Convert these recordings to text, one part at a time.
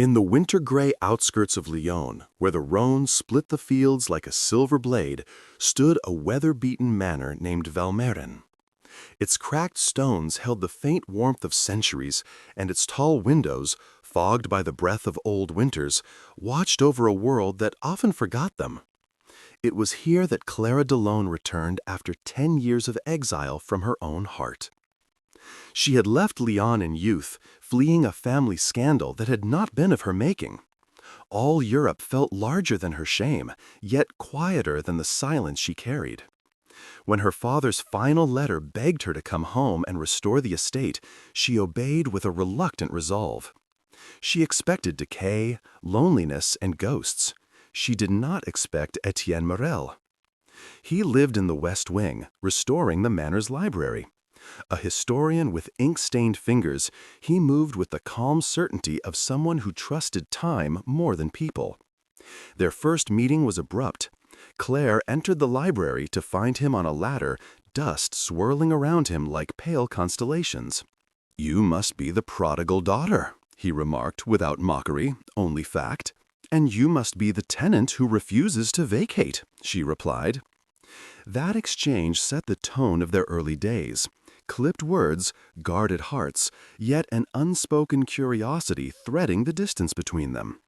In the winter-gray outskirts of Lyon, where the Rhône split the fields like a silver blade, stood a weather-beaten manor named Valmerin. Its cracked stones held the faint warmth of centuries, and its tall windows, fogged by the breath of old winters, watched over a world that often forgot them. It was here that Claire Delaune returned after 10 years of exile from her own heart. She had left Lyon in youth, fleeing a family scandal that had not been of her making. All Europe felt larger than her shame, yet quieter than the silence she carried. When her father's final letter begged her to come home and restore the estate, she obeyed with a reluctant resolve. She expected decay, loneliness, and ghosts. She did not expect Étienne Morrel. He lived in the West Wing, restoring the manor's library. A historian with ink-stained fingers, he moved with the calm certainty of someone who trusted time more than people. Their first meeting was abrupt. Claire entered the library to find him on a ladder, dust swirling around him like pale constellations. "You must be the prodigal daughter," he remarked without mockery, only fact. "And you must be the tenant who refuses to vacate," she replied. That exchange set the tone of their early days. Clipped words, guarded hearts, yet an unspoken curiosity threading the distance between them.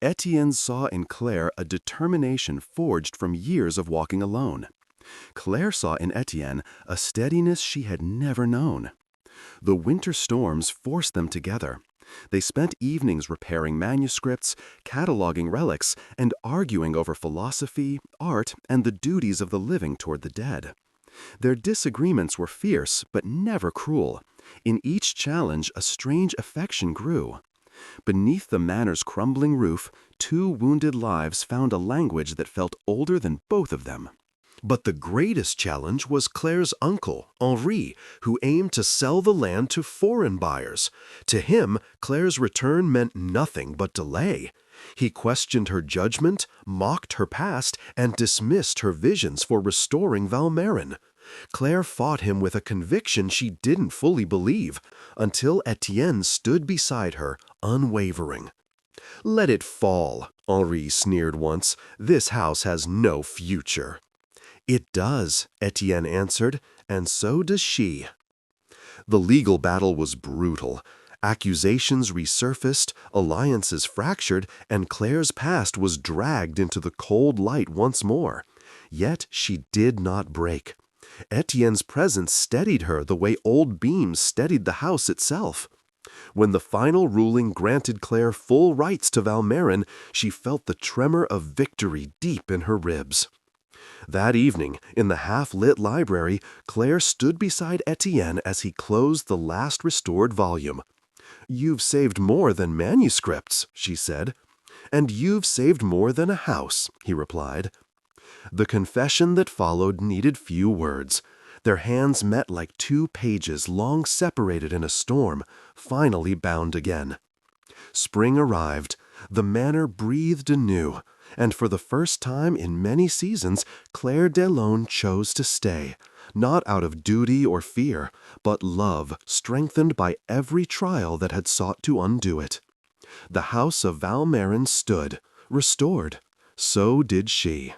Étienne saw in Claire a determination forged from years of walking alone. Claire saw in Étienne a steadiness she had never known. The winter storms forced them together. They spent evenings repairing manuscripts, cataloging relics, and arguing over philosophy, art, and the duties of the living toward the dead. Their disagreements were fierce, but never cruel. In each challenge, a strange affection grew. Beneath the manor's crumbling roof, two wounded lives found a language that felt older than both of them. But the greatest challenge was Claire's uncle, Henri, who aimed to sell the land to foreign buyers. To him, Claire's return meant nothing but delay. He questioned her judgment, mocked her past, and dismissed her visions for restoring Valmerin. Claire fought him with a conviction she didn't fully believe, until Étienne stood beside her, unwavering. "Let it fall," Henri sneered once. "This house has no future." "It does," Étienne answered, "and so does she." The legal battle was brutal. Accusations resurfaced, alliances fractured, and Claire's past was dragged into the cold light once more. Yet she did not break. Étienne's presence steadied her the way old beams steadied the house itself. When the final ruling granted Claire full rights to Valmerin, she felt the tremor of victory deep in her ribs. That evening, in the half-lit library, Claire stood beside Étienne as he closed the last restored volume. "You've saved more than manuscripts," she said. "And you've saved more than a house," he replied. The confession that followed needed few words. Their hands met like two pages long separated in a storm, finally bound again. Spring arrived. The manor breathed anew, and for the first time in many seasons, Claire Delaune chose to stay, not out of duty or fear, but love strengthened by every trial that had sought to undo it. The house of Valmerin stood, restored. So did she.